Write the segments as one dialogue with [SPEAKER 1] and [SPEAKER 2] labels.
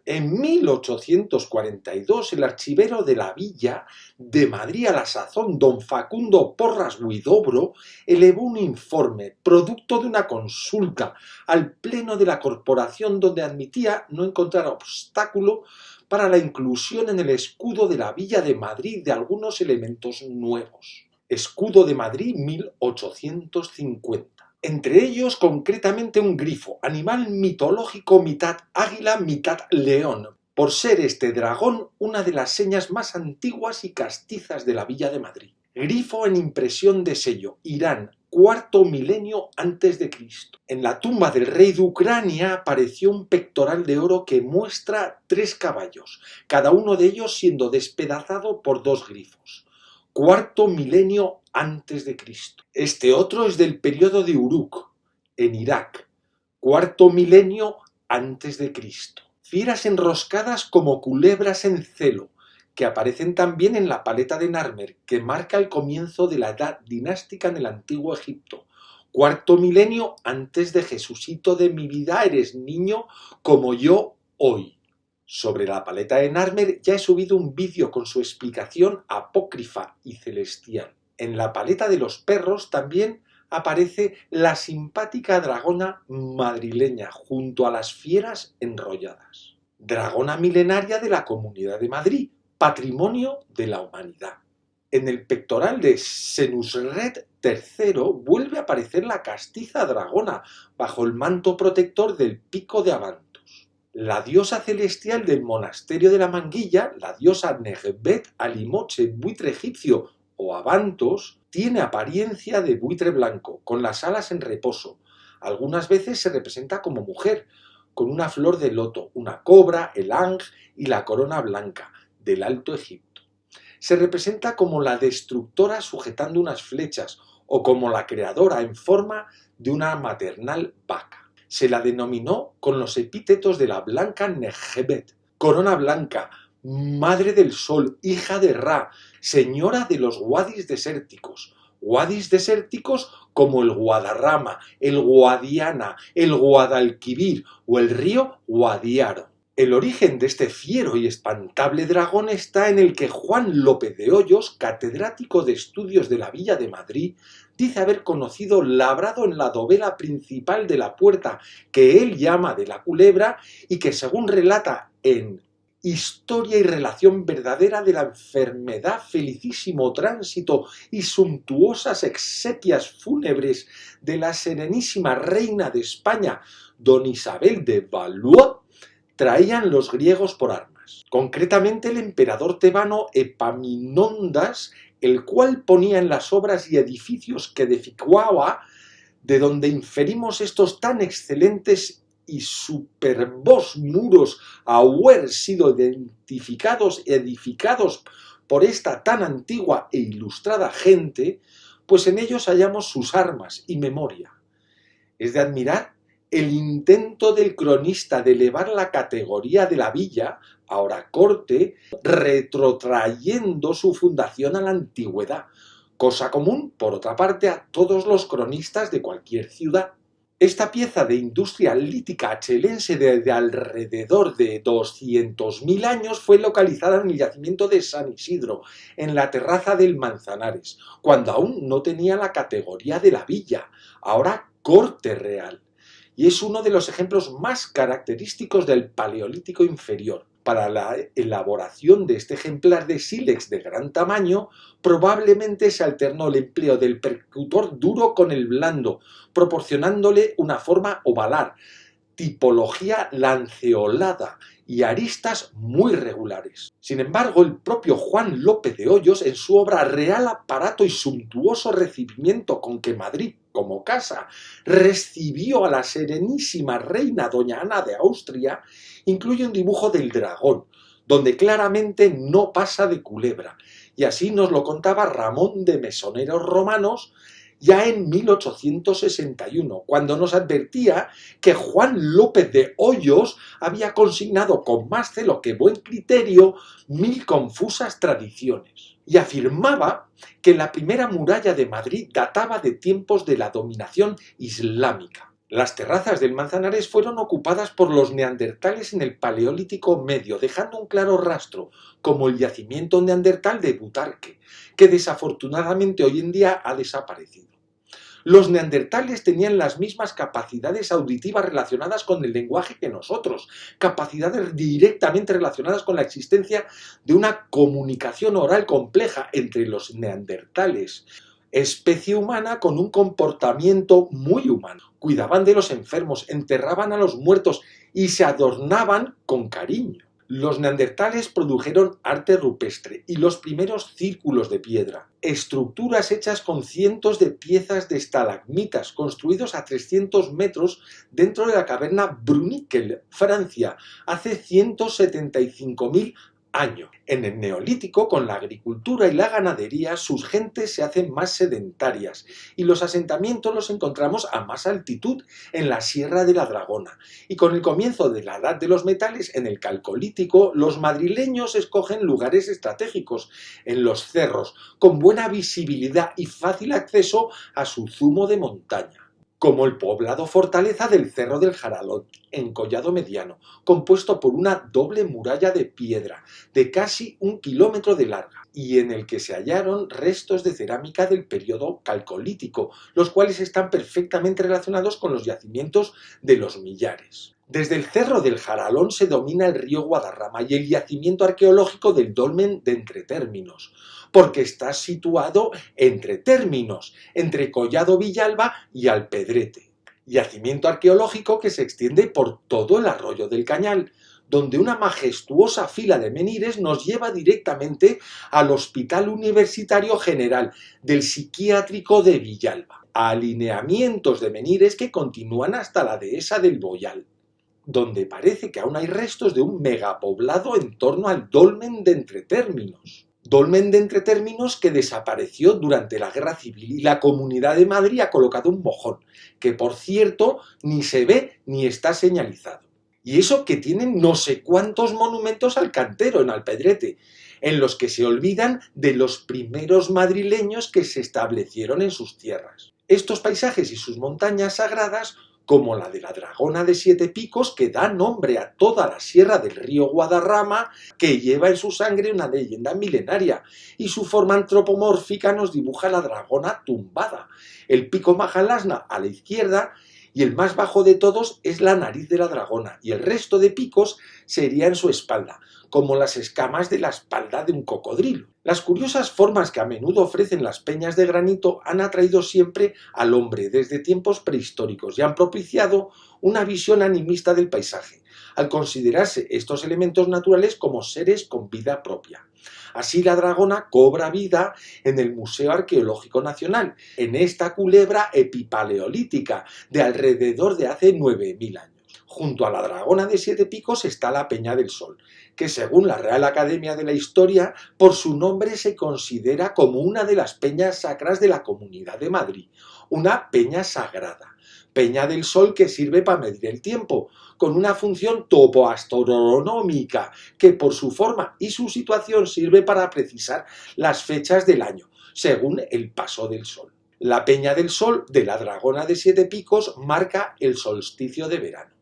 [SPEAKER 1] En 1842, el archivero de la Villa de Madrid a la sazón, don Facundo Porras Huidobro, elevó un informe, producto de una consulta, al Pleno de la Corporación, donde admitía no encontrar obstáculo para la inclusión en el escudo de la Villa de Madrid de algunos elementos nuevos. Escudo de Madrid 1850. Entre ellos, concretamente, un grifo, animal mitológico mitad águila, mitad león, por ser este dragón una de las señas más antiguas y castizas de la Villa de Madrid. Grifo en impresión de sello, Irán, cuarto milenio antes de Cristo. En la tumba del rey de Ucrania apareció un pectoral de oro que muestra 3 caballos, cada uno de ellos siendo despedazado por 2 grifos. Cuarto milenio antes de Cristo. Este otro es del periodo de Uruk, en Irak. Cuarto milenio antes de Cristo. Fieras enroscadas como culebras en celo, que aparecen también en la paleta de Narmer, que marca el comienzo de la edad dinástica en el antiguo Egipto. Cuarto milenio antes de Jesucito de mi vida eres niño como yo hoy. Sobre la paleta de Narmer ya he subido un vídeo con su explicación apócrifa y celestial. En la paleta de los perros también aparece la simpática dragona madrileña junto a las fieras enrolladas. Dragona milenaria de la Comunidad de Madrid, patrimonio de la humanidad. En el pectoral de Senusret III vuelve a aparecer la castiza dragona bajo el manto protector del pico de Abanto. La diosa celestial del monasterio de la Manguilla, la diosa Negbet Alimoche, buitre egipcio o Abantos, tiene apariencia de buitre blanco, con las alas en reposo. Algunas veces se representa como mujer, con una flor de loto, una cobra, el ang y la corona blanca del Alto Egipto. Se representa como la destructora sujetando unas flechas o como la creadora en forma de una maternal vaca. Se la denominó con los epítetos de la blanca Negbet, corona blanca, madre del sol, hija de Ra, señora de los wadis desérticos como el Guadarrama, el Guadiana, el Guadalquivir o el río Guadiaro. El origen de este fiero y espantable dragón está en el que Juan López de Hoyos, catedrático de estudios de la Villa de Madrid, dice haber conocido labrado en la dovela principal de la puerta que él llama de la culebra y que, según relata en Historia y relación verdadera de la enfermedad, felicísimo tránsito y suntuosas exequias fúnebres de la serenísima reina de España, don Isabel de Valois, traían los griegos por armas. Concretamente el emperador tebano Epaminondas, el cual ponía en las obras y edificios que edificaba, de donde inferimos estos tan excelentes y superbos muros haber sido edificados por esta tan antigua e ilustrada gente, pues en ellos hallamos sus armas y memoria. Es de admirar el intento del cronista de elevar la categoría de la villa, ahora corte, retrotrayendo su fundación a la antigüedad, cosa común, por otra parte, a todos los cronistas de cualquier ciudad. Esta pieza de industria lítica achelense de alrededor de 200.000 años fue localizada en el yacimiento de San Isidro, en la terraza del Manzanares, cuando aún no tenía la categoría de la villa, ahora corte real, y es uno de los ejemplos más característicos del Paleolítico inferior. Para la elaboración de este ejemplar de sílex de gran tamaño, probablemente se alternó el empleo del percutor duro con el blando, proporcionándole una forma ovalar, tipología lanceolada y aristas muy regulares. Sin embargo, el propio Juan López de Hoyos, en su obra Real aparato y suntuoso recibimiento con que Madrid, como casa, recibió a la serenísima reina doña Ana de Austria, incluye un dibujo del dragón, donde claramente no pasa de culebra, y así nos lo contaba Ramón de Mesoneros Romanos ya en 1861, cuando nos advertía que Juan López de Hoyos había consignado con más celo que buen criterio 1000 confusas tradiciones, y afirmaba que la primera muralla de Madrid databa de tiempos de la dominación islámica. Las terrazas del Manzanares fueron ocupadas por los neandertales en el Paleolítico Medio, dejando un claro rastro, como el yacimiento neandertal de Butarque, que desafortunadamente hoy en día ha desaparecido. Los neandertales tenían las mismas capacidades auditivas relacionadas con el lenguaje que nosotros, capacidades directamente relacionadas con la existencia de una comunicación oral compleja entre los neandertales, especie humana con un comportamiento muy humano. Cuidaban de los enfermos, enterraban a los muertos y se adornaban con cariño. Los neandertales produjeron arte rupestre y los primeros círculos de piedra, estructuras hechas con cientos de piezas de estalagmitas construidos a 300 metros dentro de la caverna Bruniquel, Francia, hace 175.000 años. En el Neolítico, con la agricultura y la ganadería, sus gentes se hacen más sedentarias y los asentamientos los encontramos a más altitud en la Sierra de la Dragona. Y con el comienzo de la Edad de los Metales, en el Calcolítico, los madrileños escogen lugares estratégicos en los cerros, con buena visibilidad y fácil acceso a su zumo de montaña, como el poblado fortaleza del Cerro del Jaralón, en Collado Mediano, compuesto por una doble muralla de piedra de casi 1 kilómetro de larga, y en el que se hallaron restos de cerámica del periodo calcolítico, los cuales están perfectamente relacionados con los yacimientos de los Millares. Desde el Cerro del Jaralón se domina el río Guadarrama y el yacimiento arqueológico del Dolmen de Entretérminos, porque está situado entre términos, entre Collado Villalba y Alpedrete. Yacimiento arqueológico que se extiende por todo el arroyo del Cañal, donde una majestuosa fila de menhires nos lleva directamente al Hospital Universitario General del Psiquiátrico de Villalba, a alineamientos de menhires que continúan hasta la dehesa del Boyal, donde parece que aún hay restos de un megapoblado en torno al Dolmen de Entretérminos. Dolmen de Entretérminos que desapareció durante la Guerra Civil y la Comunidad de Madrid ha colocado un mojón, que por cierto ni se ve ni está señalizado. Y eso que tienen no sé cuántos monumentos al cantero en Alpedrete, en los que se olvidan de los primeros madrileños que se establecieron en sus tierras. Estos paisajes y sus montañas sagradas, como la de la Dragona de 7 Picos, que da nombre a toda la sierra del río Guadarrama, que lleva en su sangre una leyenda milenaria, y su forma antropomórfica nos dibuja la dragona tumbada, el pico Majalasna a la izquierda, y el más bajo de todos es la nariz de la dragona, y el resto de picos sería en su espalda, como las escamas de la espalda de un cocodrilo. Las curiosas formas que a menudo ofrecen las peñas de granito han atraído siempre al hombre desde tiempos prehistóricos y han propiciado una visión animista del paisaje, al considerarse estos elementos naturales como seres con vida propia. Así la dragona cobra vida en el Museo Arqueológico Nacional, en esta culebra epipaleolítica de alrededor de hace 9.000 años. Junto a la Dragona de 7 Picos está la Peña del Sol, que según la Real Academia de la Historia, por su nombre se considera como una de las peñas sacras de la Comunidad de Madrid, una peña sagrada. Peña del Sol que sirve para medir el tiempo, con una función topoastronómica que por su forma y su situación sirve para precisar las fechas del año, según el paso del Sol. La Peña del Sol de la Dragona de 7 Picos marca el solsticio de verano.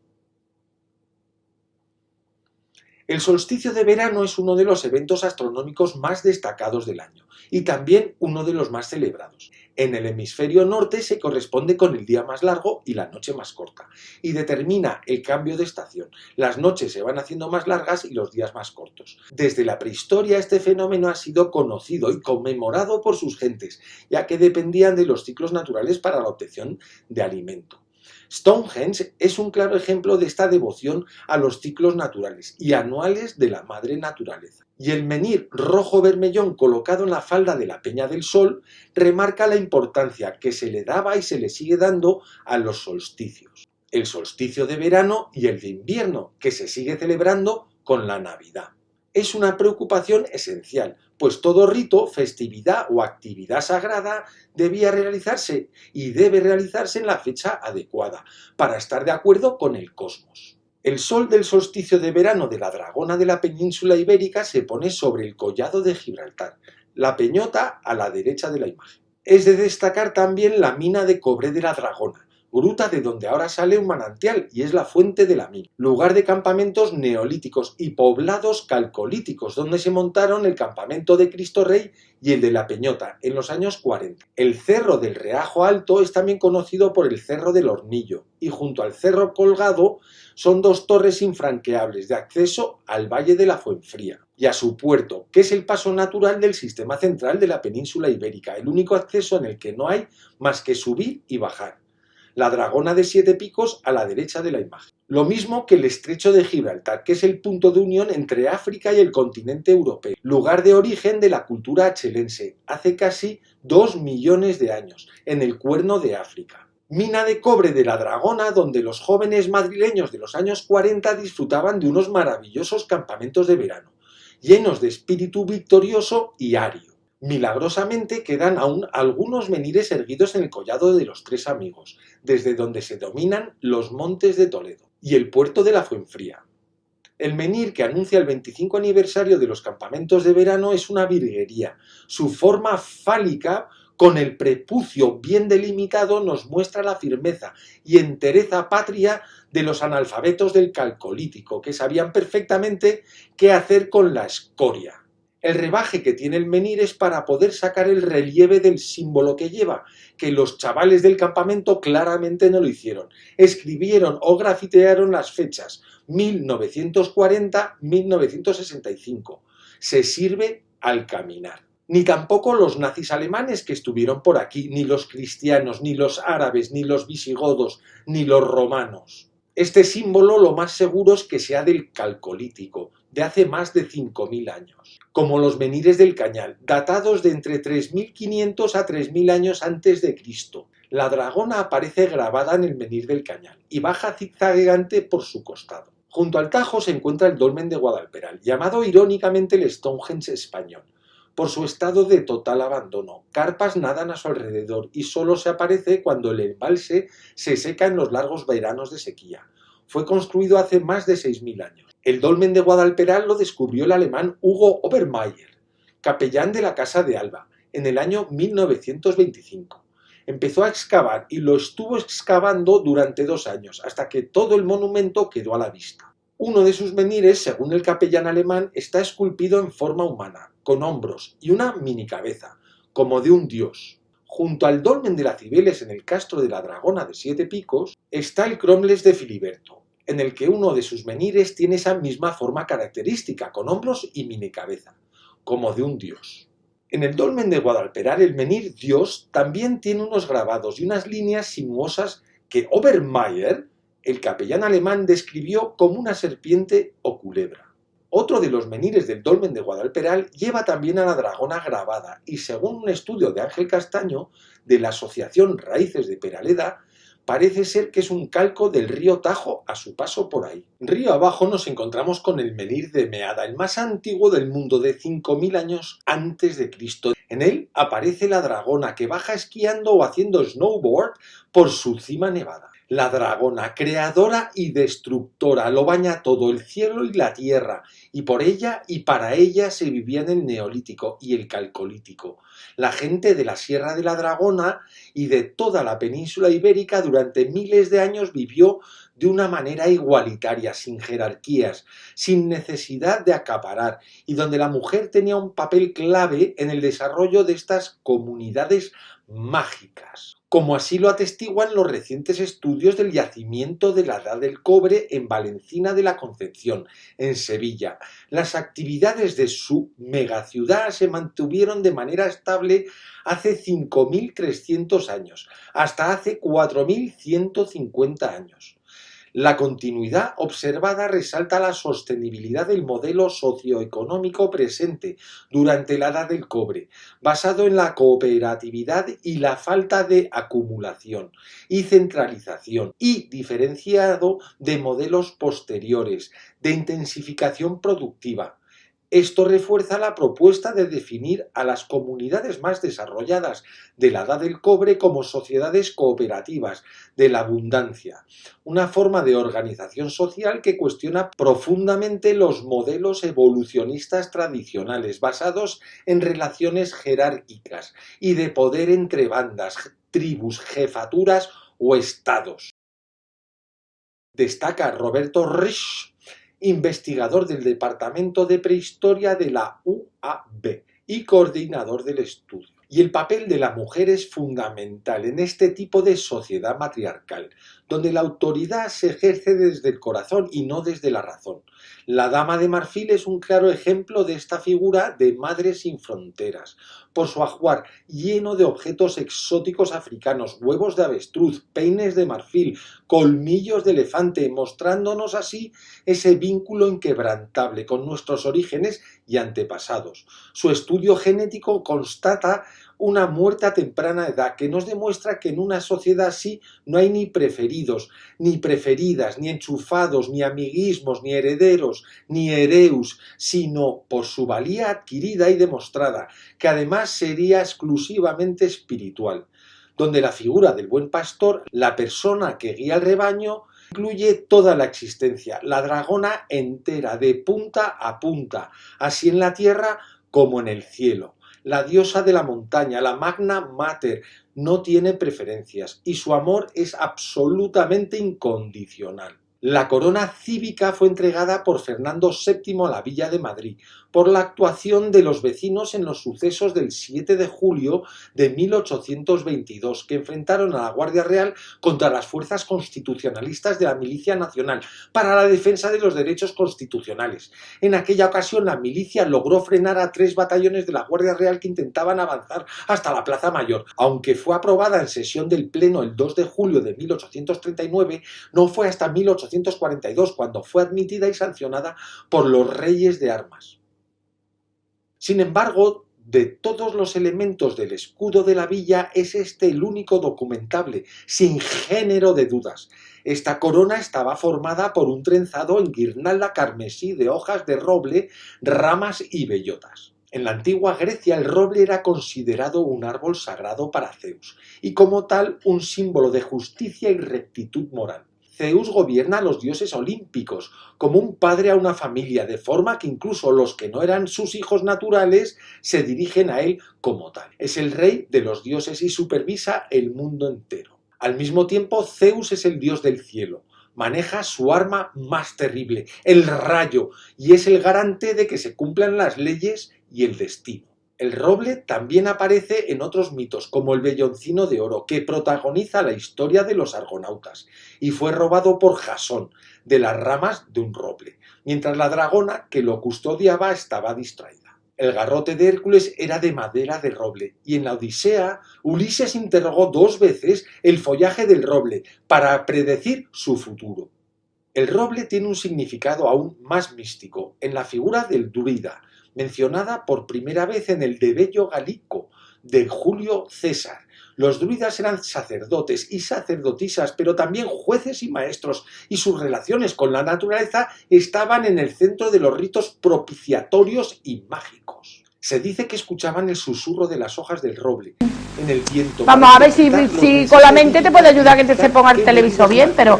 [SPEAKER 1] El solsticio de verano es uno de los eventos astronómicos más destacados del año y también uno de los más celebrados. En el hemisferio norte se corresponde con el día más largo y la noche más corta y determina el cambio de estación. Las noches se van haciendo más largas y los días más cortos. Desde la prehistoria este fenómeno ha sido conocido y conmemorado por sus gentes, ya que dependían de los ciclos naturales para la obtención de alimento. Stonehenge es un claro ejemplo de esta devoción a los ciclos naturales y anuales de la madre naturaleza. Y el menhir rojo vermellón colocado en la falda de la Peña del Sol remarca la importancia que se le daba y se le sigue dando a los solsticios. El solsticio de verano y el de invierno, que se sigue celebrando con la Navidad. Es una preocupación esencial, pues todo rito, festividad o actividad sagrada debía realizarse y debe realizarse en la fecha adecuada, para estar de acuerdo con el cosmos. El sol del solsticio de verano de la Dragona de la península ibérica se pone sobre el collado de Gibraltar, la peñota a la derecha de la imagen. Es de destacar también la mina de cobre de la Dragona, gruta de donde ahora sale un manantial y es la fuente de la mina, lugar de campamentos neolíticos y poblados calcolíticos, donde se montaron el campamento de Cristo Rey y el de la Peñota en los años 40. El Cerro del Reajo Alto es también conocido por el Cerro del Hornillo y junto al Cerro Colgado son dos torres infranqueables de acceso al Valle de la Fuenfría y a su puerto, que es el paso natural del sistema central de la península ibérica, el único acceso en el que no hay más que subir y bajar. La Dragona de 7 Picos a la derecha de la imagen. Lo mismo que el Estrecho de Gibraltar, que es el punto de unión entre África y el continente europeo, lugar de origen de la cultura achelense, hace casi 2 millones de años, en el Cuerno de África. Mina de cobre de la Dragona, donde los jóvenes madrileños de los años 40 disfrutaban de unos maravillosos campamentos de verano, llenos de espíritu victorioso y ario. Milagrosamente quedan aún algunos menires erguidos en el collado de los Tres Amigos, desde donde se dominan los montes de Toledo y el puerto de la Fuenfría. El menhir que anuncia el 25 aniversario de los campamentos de verano es una virguería. Su forma fálica, con el prepucio bien delimitado, nos muestra la firmeza y entereza patria de los analfabetos del Calcolítico, que sabían perfectamente qué hacer con la escoria. El rebaje que tiene el menhir es para poder sacar el relieve del símbolo que lleva, que los chavales del campamento claramente no lo hicieron. Escribieron o grafitearon las fechas 1940-1965. Se sirve al caminar. Ni tampoco los nazis alemanes que estuvieron por aquí, ni los cristianos, ni los árabes, ni los visigodos, ni los romanos. Este símbolo lo más seguro es que sea del Calcolítico, de hace más de 5.000 años, como los menhires del Cañal, datados de entre 3.500 a 3.000 años antes de Cristo. La dragona aparece grabada en el menhir del Cañal y baja zigzagueante por su costado. Junto al Tajo se encuentra el dolmen de Guadalperal, llamado irónicamente el Stonehenge español, por su estado de total abandono. Carpas nadan a su alrededor y solo se aparece cuando el embalse se seca en los largos veranos de sequía. Fue construido hace más de 6.000 años. El dolmen de Guadalperal lo descubrió el alemán Hugo Obermayr, capellán de la Casa de Alba, en el año 1925. Empezó a excavar y lo estuvo excavando durante 2 años, hasta que todo el monumento quedó a la vista. Uno de sus menhires, según el capellán alemán, está esculpido en forma humana, con hombros y una minicabeza, como de un dios. Junto al dolmen de la Cibeles en el castro de la Dragona de 7 Picos está el Cromles de Filiberto, en el que uno de sus menhires tiene esa misma forma característica, con hombros y minicabeza, como de un dios. En el dolmen de Guadalperal el menhir Dios también tiene unos grabados y unas líneas sinuosas que Obermayr, el capellán alemán, describió como una serpiente o culebra. Otro de los menhires del dolmen de Guadalperal lleva también a la dragona grabada y, según un estudio de Ángel Castaño, de la Asociación Raíces de Peraleda, parece ser que es un calco del río Tajo a su paso por ahí. Río abajo nos encontramos con el menhir de Meada, el más antiguo del mundo, de 5.000 años antes de Cristo. En él aparece la dragona que baja esquiando o haciendo snowboard por su cima nevada. La dragona, creadora y destructora, lo baña todo, el cielo y la tierra, y por ella y para ella se vivía en el Neolítico y el Calcolítico. La gente de la Sierra de la Dragona y de toda la península ibérica durante miles de años vivió de una manera igualitaria, sin jerarquías, sin necesidad de acaparar, y donde la mujer tenía un papel clave en el desarrollo de estas comunidades mágicas, como así lo atestiguan los recientes estudios del yacimiento de la Edad del Cobre en Valencina de la Concepción, en Sevilla. Las actividades de su megaciudad se mantuvieron de manera estable hace 5.300 años, hasta hace 4.150 años. La continuidad observada resalta la sostenibilidad del modelo socioeconómico presente durante la Edad del Cobre, basado en la cooperatividad y la falta de acumulación y centralización, y diferenciado de modelos posteriores de intensificación productiva. Esto refuerza la propuesta de definir a las comunidades más desarrolladas de la Edad del Cobre como sociedades cooperativas de la abundancia, una forma de organización social que cuestiona profundamente los modelos evolucionistas tradicionales basados en relaciones jerárquicas y de poder entre bandas, tribus, jefaturas o estados. Destaca Roberto Risch, investigador del Departamento de Prehistoria de la UAB y coordinador del estudio. Y el papel de la mujer es fundamental en este tipo de sociedad matriarcal, donde la autoridad se ejerce desde el corazón y no desde la razón. La dama de marfil es un claro ejemplo de esta figura de madre sin fronteras, por su ajuar lleno de objetos exóticos africanos, huevos de avestruz, peines de marfil, colmillos de elefante, mostrándonos así ese vínculo inquebrantable con nuestros orígenes y antepasados. Su estudio genético constata una muerte a temprana edad que nos demuestra que en una sociedad así no hay ni preferidos, ni preferidas, ni enchufados, ni amiguismos, ni herederos, ni hereus, sino por su valía adquirida y demostrada, que además sería exclusivamente espiritual, donde la figura del buen pastor, la persona que guía el rebaño, incluye toda la existencia, la dragona entera, de punta a punta, así en la tierra como en el cielo. La diosa de la montaña, la Magna Mater, no tiene preferencias y su amor es absolutamente incondicional. La corona cívica fue entregada por Fernando VII a la Villa de Madrid por la actuación de los vecinos en los sucesos del 7 de julio de 1822, que enfrentaron a la Guardia Real contra las fuerzas constitucionalistas de la Milicia Nacional para la defensa de los derechos constitucionales. En aquella ocasión la milicia logró frenar a 3 batallones de la Guardia Real que intentaban avanzar hasta la Plaza Mayor. Aunque fue aprobada en sesión del Pleno el 2 de julio de 1839, no fue hasta 1842 cuando fue admitida y sancionada por los Reyes de Armas. Sin embargo, de todos los elementos del escudo de la villa, es este el único documentable, sin género de dudas. Esta corona estaba formada por un trenzado en guirnalda carmesí de hojas de roble, ramas y bellotas. En la antigua Grecia el roble era considerado un árbol sagrado para Zeus, y como tal un símbolo de justicia y rectitud moral. Zeus gobierna a los dioses olímpicos, como un padre a una familia, de forma que incluso los que no eran sus hijos naturales se dirigen a él como tal. Es el rey de los dioses y supervisa el mundo entero. Al mismo tiempo, Zeus es el dios del cielo. Maneja su arma más terrible, el rayo, y es el garante de que se cumplan las leyes y el destino. El roble también aparece en otros mitos, como el velloncino de oro, que protagoniza la historia de los argonautas, y fue robado por Jasón, de las ramas de un roble, mientras la dragona que lo custodiaba estaba distraída. El garrote de Hércules era de madera de roble, y en la Odisea, Ulises interrogó 2 veces el follaje del roble para predecir su futuro. El roble tiene un significado aún más místico en la figura del druida, mencionada por primera vez en el De Bello Gallico de Julio César. Los druidas eran sacerdotes y sacerdotisas, pero también jueces y maestros, y sus relaciones con la naturaleza estaban en el centro de los ritos propiciatorios y mágicos. Se dice que escuchaban el susurro de las hojas del roble en el viento.
[SPEAKER 2] Vamos a ver si con la mente te puede ayudar a que se ponga el televisor bien, pero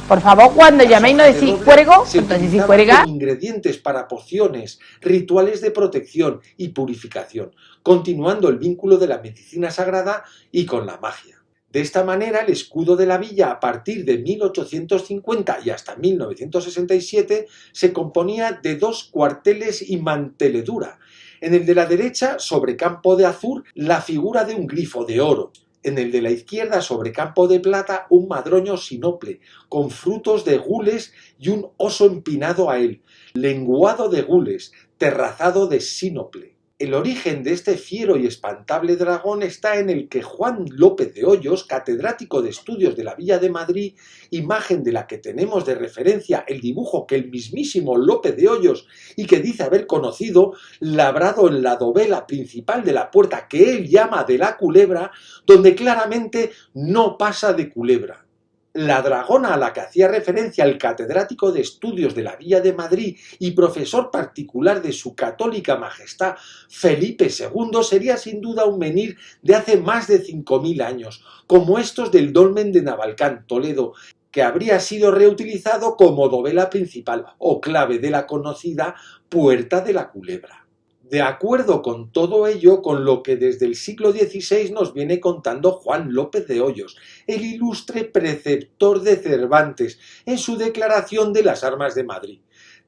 [SPEAKER 2] por favor, cuando llaméis no decís cuergo, entonces si cuerga.
[SPEAKER 1] Ingredientes para pociones, rituales de protección y purificación, continuando el vínculo de la medicina sagrada y con la magia. De esta manera, el escudo de la villa, a partir de 1850 y hasta 1967, se componía de 2 cuarteles y manteledura. En el de la derecha, sobre campo de azur, la figura de un grifo de oro. En el de la izquierda, sobre campo de plata, un madroño sinople, con frutos de gules y un oso empinado a él, lenguado de gules, terrazado de sínople. El origen de este fiero y espantable dragón está en el que Juan López de Hoyos, catedrático de estudios de la Villa de Madrid, imagen de la que tenemos de referencia el dibujo que el mismísimo López de Hoyos y que dice haber conocido, labrado en la dovela principal de la puerta que él llama de la culebra, donde claramente no pasa de culebra. La dragona a la que hacía referencia el catedrático de estudios de la Villa de Madrid y profesor particular de su católica majestad Felipe II sería sin duda un menhir de hace más de 5000 años, como estos del dolmen de Navalcán, Toledo, que habría sido reutilizado como dovela principal o clave de la conocida Puerta de la Culebra. De acuerdo con todo ello, con lo que desde el siglo XVI nos viene contando Juan López de Hoyos, el ilustre preceptor de Cervantes, en su declaración de las armas de Madrid.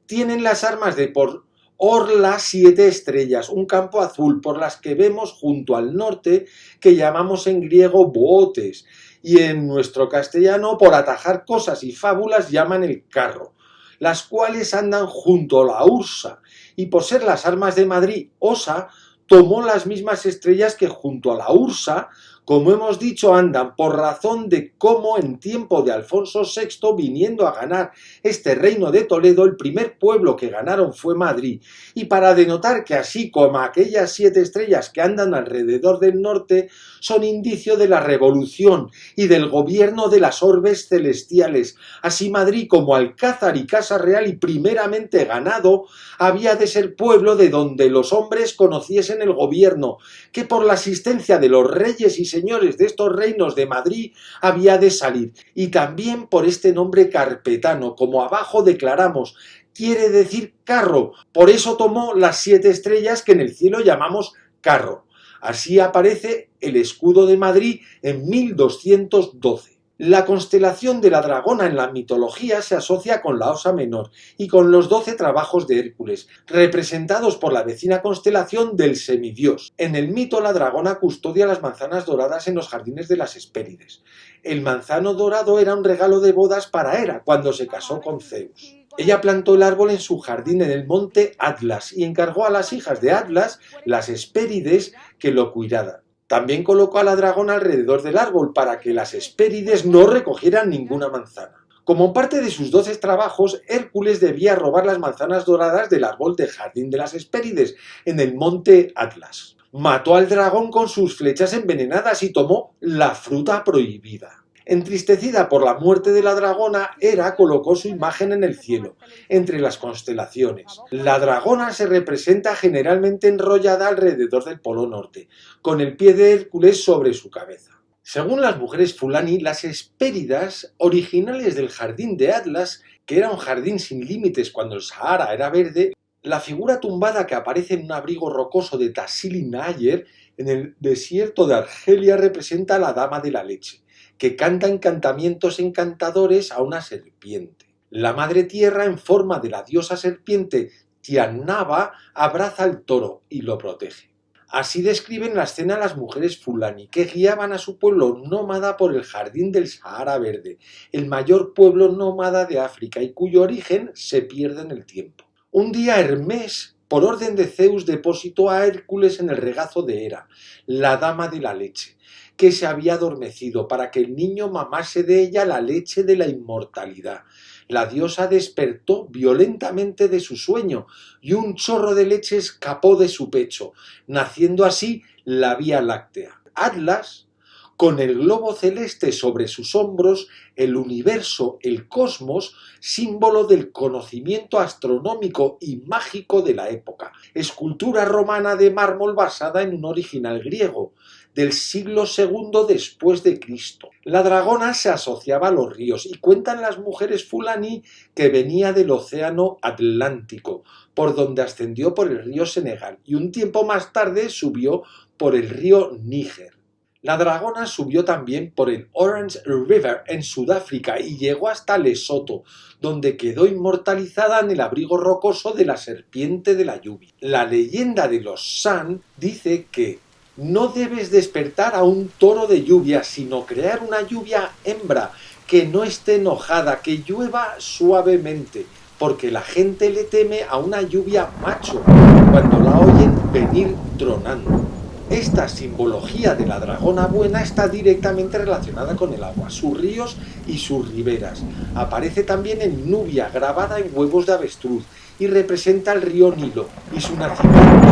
[SPEAKER 1] Tienen las armas de por orla 7 estrellas, un campo azul, por las que vemos junto al norte, que llamamos en griego bootes, y en nuestro castellano, por atajar cosas y fábulas, llaman el carro, las cuales andan junto a la ursa, y por ser las armas de Madrid, Osa tomó las mismas estrellas que junto a la ursa, como hemos dicho, andan por razón de cómo en tiempo de Alfonso VI, viniendo a ganar este reino de Toledo, el primer pueblo que ganaron fue Madrid, y para denotar que así como aquellas 7 estrellas que andan alrededor del norte son indicio de la revolución y del gobierno de las orbes celestiales, así Madrid como Alcázar y Casa Real y primeramente ganado, había de ser pueblo de donde los hombres conociesen el gobierno, que por la asistencia de los reyes y señores de estos reinos de Madrid había de salir, y también por este nombre carpetano, como abajo declaramos, quiere decir carro, por eso tomó las 7 estrellas que en el cielo llamamos carro. Así aparece el escudo de Madrid en 1212. La constelación de la dragona en la mitología se asocia con la Osa Menor y con los 12 trabajos de Hércules, representados por la vecina constelación del semidios. En el mito, la dragona custodia las manzanas doradas en los jardines de las Hespérides. El manzano dorado era un regalo de bodas para Hera cuando se casó con Zeus. Ella plantó el árbol en su jardín en el monte Atlas y encargó a las hijas de Atlas, las Hespérides, que lo cuidaran. También colocó a la dragona alrededor del árbol para que las Hespérides no recogieran ninguna manzana. Como parte de sus 12 trabajos, Hércules debía robar las manzanas doradas del árbol del jardín de las Hespérides, en el monte Atlas. Mató al dragón con sus flechas envenenadas y tomó la fruta prohibida. Entristecida por la muerte de la dragona, Hera colocó su imagen en el cielo, entre las constelaciones. La dragona se representa generalmente enrollada alrededor del polo norte, con el pie de Hércules sobre su cabeza. Según las mujeres fulani, las Hespéridas, originales del jardín de Atlas, que era un jardín sin límites cuando el Sahara era verde, la figura tumbada que aparece en un abrigo rocoso de Tassili Nayer en el desierto de Argelia representa a la dama de la leche, que canta encantamientos encantadores a una serpiente. La madre tierra, en forma de la diosa serpiente Tiannaba, abraza al toro y lo protege. Así describen la escena las mujeres fulani, que guiaban a su pueblo nómada por el jardín del Sahara Verde, el mayor pueblo nómada de África y cuyo origen se pierde en el tiempo. Un día Hermes, por orden de Zeus, depositó a Hércules en el regazo de Hera, la dama de la leche, que se había adormecido, para que el niño mamase de ella la leche de la inmortalidad. La diosa despertó violentamente de su sueño y un chorro de leche escapó de su pecho, naciendo así la Vía Láctea. Atlas, con el globo celeste sobre sus hombros, el universo, el cosmos, símbolo del conocimiento astronómico y mágico de la época. Escultura romana de mármol basada en un original griego, del siglo II después de Cristo. La dragona se asociaba a los ríos y cuentan las mujeres fulani que venía del océano Atlántico, por donde ascendió por el río Senegal y un tiempo más tarde subió por el río Níger. La dragona subió también por el Orange River en Sudáfrica y llegó hasta Lesoto, donde quedó inmortalizada en el abrigo rocoso de la serpiente de la lluvia. La leyenda de los San dice que no debes despertar a un toro de lluvia, sino crear una lluvia hembra, que no esté enojada, que llueva suavemente, porque la gente le teme a una lluvia macho, cuando la oyen venir tronando. Esta simbología de la dragona buena está directamente relacionada con el agua, sus ríos y sus riberas. Aparece también en Nubia, grabada en huevos de avestruz, y representa el río Nilo y su nacimiento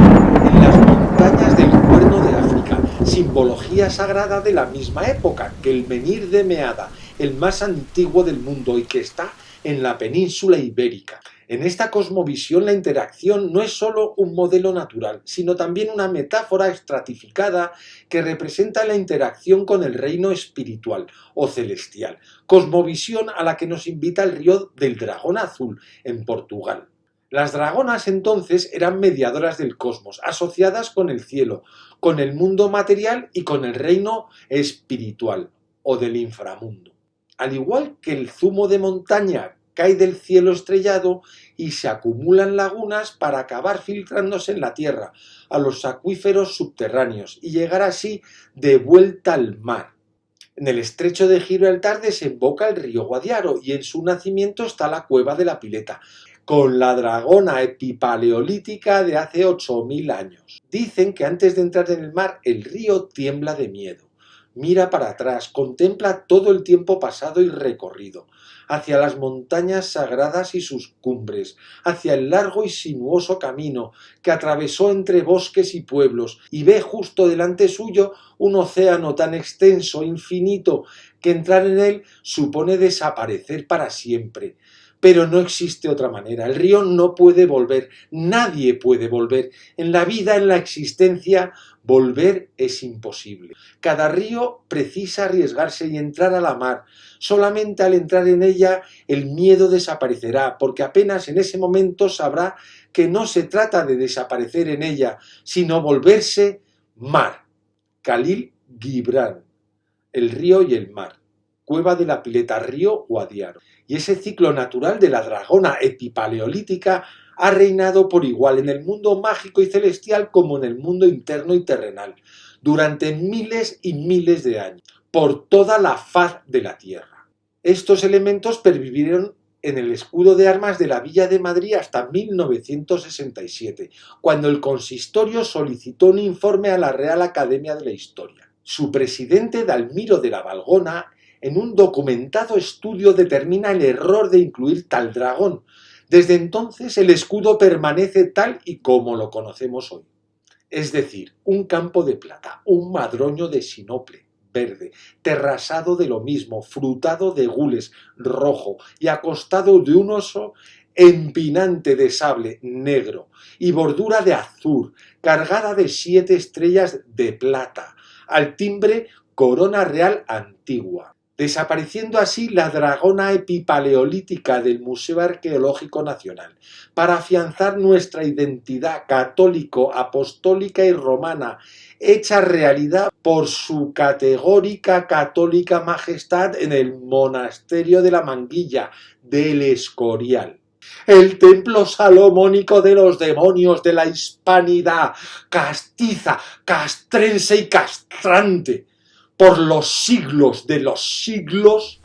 [SPEAKER 1] en las montañas del Cuerno de África, simbología sagrada de la misma época que el menhir de Meada, el más antiguo del mundo y que está en la península ibérica. En esta cosmovisión la interacción no es solo un modelo natural, sino también una metáfora estratificada que representa la interacción con el reino espiritual o celestial, cosmovisión a la que nos invita el río del Dragón Azul en Portugal. Las dragonas entonces eran mediadoras del cosmos, asociadas con el cielo, con el mundo material y con el reino espiritual o del inframundo. Al igual que el zumo de montaña cae del cielo estrellado y se acumulan lagunas para acabar filtrándose en la tierra, a los acuíferos subterráneos y llegar así de vuelta al mar. En el estrecho de Gibraltar desemboca el río Guadiaro y en su nacimiento está la cueva de la Pileta, con la dragona epipaleolítica de hace 8000 años. Dicen que antes de entrar en el mar el río tiembla de miedo. Mira para atrás, contempla todo el tiempo pasado y recorrido, hacia las montañas sagradas y sus cumbres, hacia el largo y sinuoso camino que atravesó entre bosques y pueblos, y ve justo delante suyo un océano tan extenso, infinito, que entrar en él supone desaparecer para siempre. Pero no existe otra manera. El río no puede volver, nadie puede volver. En la vida, en la existencia, volver es imposible. Cada río precisa arriesgarse y entrar a la mar. Solamente al entrar en ella el miedo desaparecerá, porque apenas en ese momento sabrá que no se trata de desaparecer en ella, sino volverse mar. Khalil Gibran, el río y el mar. Cueva de la Pileta, río Guadiaro. Y ese ciclo natural de la dragona epipaleolítica ha reinado por igual en el mundo mágico y celestial como en el mundo interno y terrenal, durante miles y miles de años, por toda la faz de la Tierra. Estos elementos pervivieron en el escudo de armas de la Villa de Madrid hasta 1967, cuando el consistorio solicitó un informe a la Real Academia de la Historia. Su presidente, Dalmiro de la Valgona, en un documentado estudio determina el error de incluir tal dragón. Desde entonces el escudo permanece tal y como lo conocemos hoy. Es decir, un campo de plata, un madroño de sinople, verde, terrasado de lo mismo, frutado de gules, rojo y acostado de un oso empinante de sable negro y bordura de azur, cargada de 7 estrellas de plata, al timbre corona real antigua, desapareciendo así la dragona epipaleolítica del Museo Arqueológico Nacional, para afianzar nuestra identidad católico, apostólica y romana, hecha realidad por su categórica católica majestad en el monasterio de la Manguilla del Escorial. El templo salomónico de los demonios de la hispanidad, castiza, castrense y castrante, por los siglos de los siglos.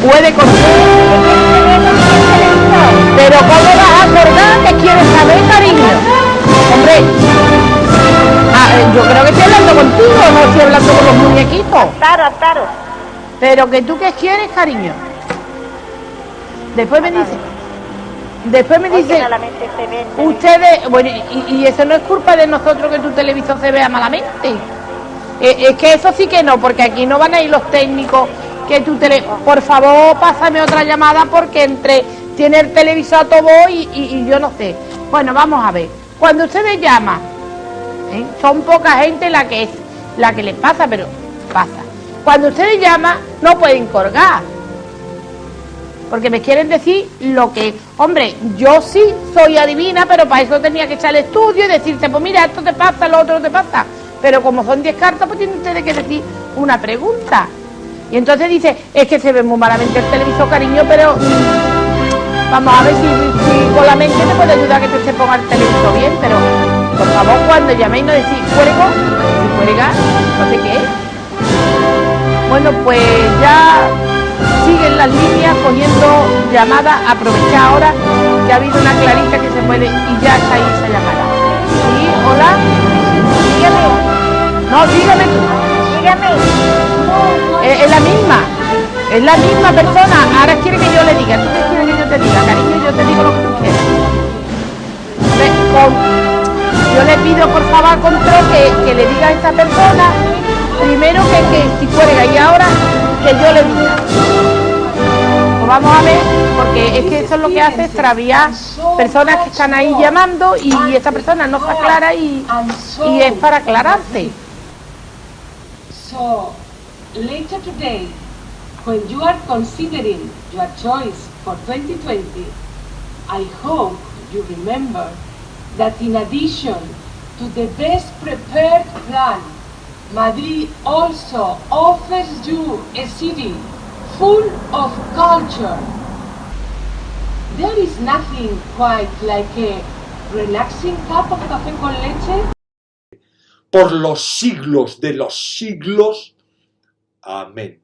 [SPEAKER 2] Puede cortar. Pero ¿cómo vas a acordar que quieres saber, cariño? Hombre, yo creo que estoy hablando contigo, no estoy hablando con los muñequitos.
[SPEAKER 3] Claro.
[SPEAKER 2] Pero que tú qué quieres, cariño. Después me dice, ustedes, bueno, y eso no es culpa de nosotros que tu televisor se vea malamente. Es que eso sí que no, porque aquí no van a ir los técnicos. Que por favor, pásame otra llamada porque tiene el televisor a todo y yo no sé. Bueno, vamos a ver. Cuando ustedes llaman, son poca gente la que les pasa, pero pasa. Cuando ustedes llaman, no pueden colgar. Porque me quieren decir lo que... Hombre, yo sí soy adivina, pero para eso tenía que echar el estudio y decirte, pues mira, esto te pasa, lo otro te pasa. Pero como son 10 cartas, pues tienen ustedes que decir una pregunta. Y entonces dice, es que se ve muy malamente el televisor, cariño, pero vamos a ver si con la mente te puede ayudar a que se ponga el televisor bien, pero por favor cuando llaméis no decís cuelgo, si cuelga, no sé qué. Bueno, pues ya siguen las líneas cogiendo llamadas, aprovechar ahora que ha habido una clarita que se puede y ya está ahí esa llamada. ¿Sí? ¿Hola?
[SPEAKER 3] Dígame.
[SPEAKER 2] No, dígame tú.
[SPEAKER 3] Dígame.
[SPEAKER 2] Es la misma. Es la misma persona, ahora quiere que yo le diga, ¿tú qué quieres que yo te diga, cariño? Yo te digo lo que tú quieras. Yo le pido por favor al control que le diga a esta persona, primero que si cuelga y ahora que yo le diga. Pues vamos a ver, porque es que eso es lo que hace extraviar personas que están ahí llamando y esta persona no se aclara y es para aclararse.
[SPEAKER 3] So, later today, when you are considering your choice for 2020, I hope you remember that in addition to the best prepared plan, Madrid also offers you a city full of culture. There is nothing quite like a relaxing cup of café con leche.
[SPEAKER 1] Por los siglos de los siglos. Amén.